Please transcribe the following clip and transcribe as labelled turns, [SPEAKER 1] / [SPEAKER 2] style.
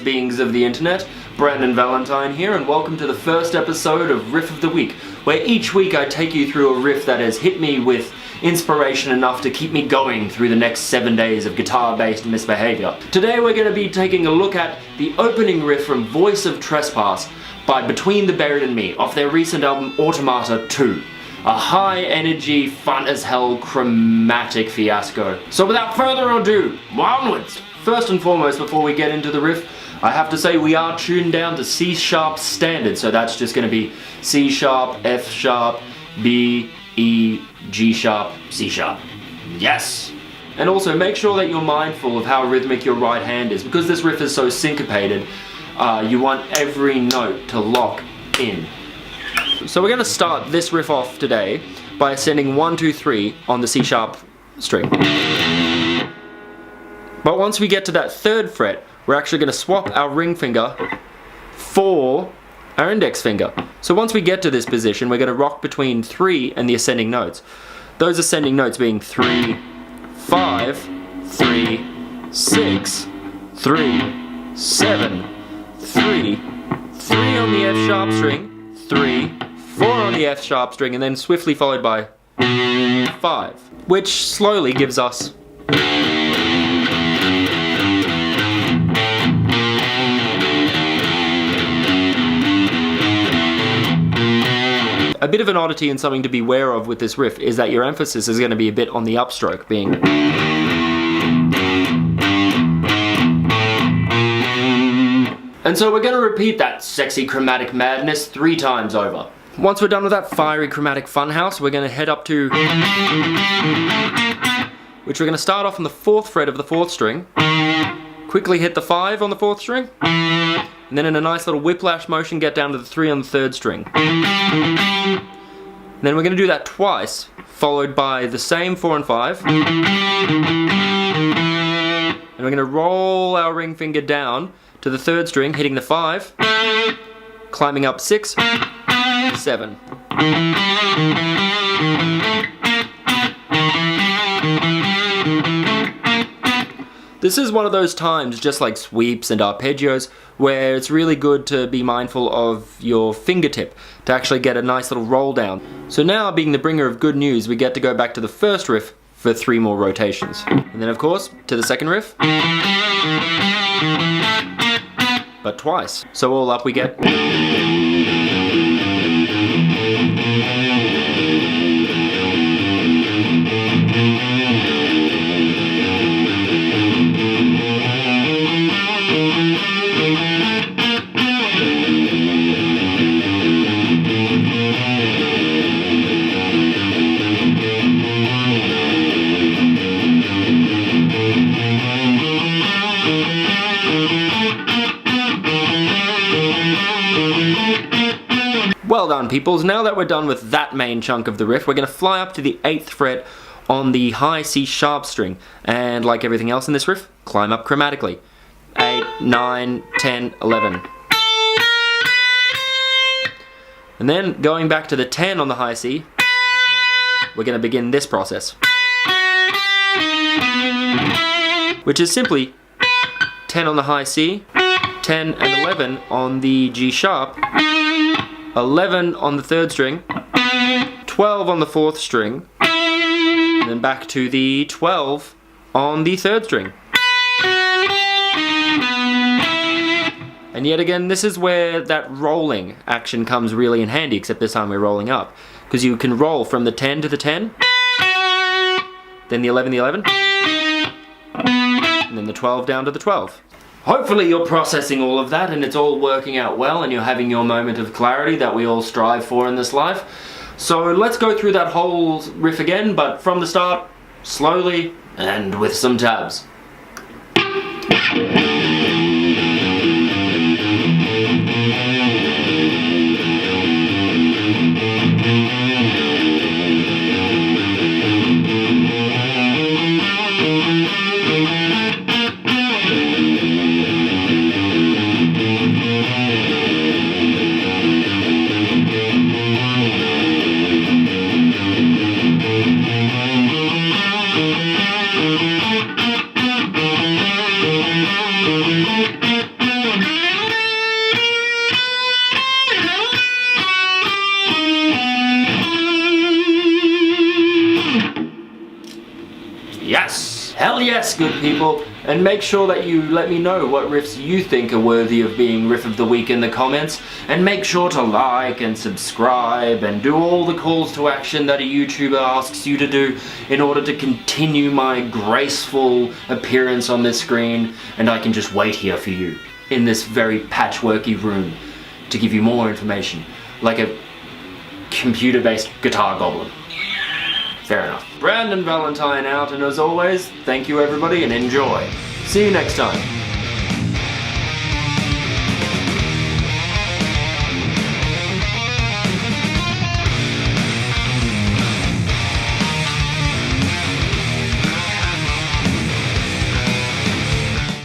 [SPEAKER 1] first beings of the internet. Brandon Valentine here, and welcome to the first episode of Riff of the Week, where each week I take you through a riff that has hit me with inspiration enough to keep me going through the next 7 days of guitar-based misbehavior. Today we're going to be taking a look at the opening riff from Voice of Trespass by Between the Buried and Me, off their recent album Automata 2. A high-energy, fun-as-hell, chromatic fiasco. So without further ado, onwards! First and foremost, before we get into the riff, I have to say we are tuned down to C sharp standard, so that's just going to be C sharp, F sharp, B, E, G sharp, C sharp. Yes! And also make sure that you're mindful of how rhythmic your right hand is, because this riff is so syncopated, you want every note to lock in. So we're going to start this riff off today by ascending 1, 2, 3 on the C sharp string. But once we get to that third fret, we're actually going to swap our ring finger for our index finger. So once we get to this position, we're going to rock between 3 and the ascending notes. Those ascending notes being 3, 5, 3, 6, 3, 7, 3, 3 on the F sharp string, 3, 4 on the F sharp string, and then swiftly followed by 5, which slowly gives us a bit of an oddity and something to be aware of with this riff is that your emphasis is going to be a bit on the upstroke, being. And so we're going to repeat that sexy chromatic madness 3 times over. Once we're done with that fiery chromatic funhouse, we're going to head up to, which we're going to start off on the 4th fret of the 4th string, quickly hit the 5 on the 4th string, and then in a nice little whiplash motion get down to the 3 on the 3rd string. And then we're going to do that twice, followed by the same 4 and 5. And we're going to roll our ring finger down to the 3rd string, hitting the 5, climbing up 6, 7. This is one of those times, just like sweeps and arpeggios, where it's really good to be mindful of your fingertip to actually get a nice little roll down. So now, being the bringer of good news, we get to go back to the first riff for 3 more rotations. And then of course, to the second riff, but twice. So all up we get. Well done, peoples. Now that we're done with that main chunk of the riff, we're going to fly up to the 8th fret on the high C sharp string, and like everything else in this riff, climb up chromatically. 8, 9, 10, 11. And then going back to the 10 on the high C, we're going to begin this process, which is simply 10 on the high C, 10 and 11 on the G sharp, 11 on the 3rd string, 12 on the 4th string, and then back to the 12 on the 3rd string. And yet again, this is where that rolling action comes really in handy, except this time we're rolling up. Because you can roll from the 10 to the 10, then the 11, and then the 12 down to the 12. Hopefully you're processing all of that and it's all working out well and you're having your moment of clarity that we all strive for in this life. So let's go through that whole riff again, but from the start, slowly and with some tabs. Hell yes, good people! And make sure that you let me know what riffs you think are worthy of being Riff of the Week in the comments, and make sure to like and subscribe and do all the calls to action that a YouTuber asks you to do in order to continue my graceful appearance on this screen, and I can just wait here for you in this very patchworky room to give you more information, like a computer-based guitar goblin. Fair enough. Brandon Valentine out, and as always, thank you everybody and enjoy. See you next time.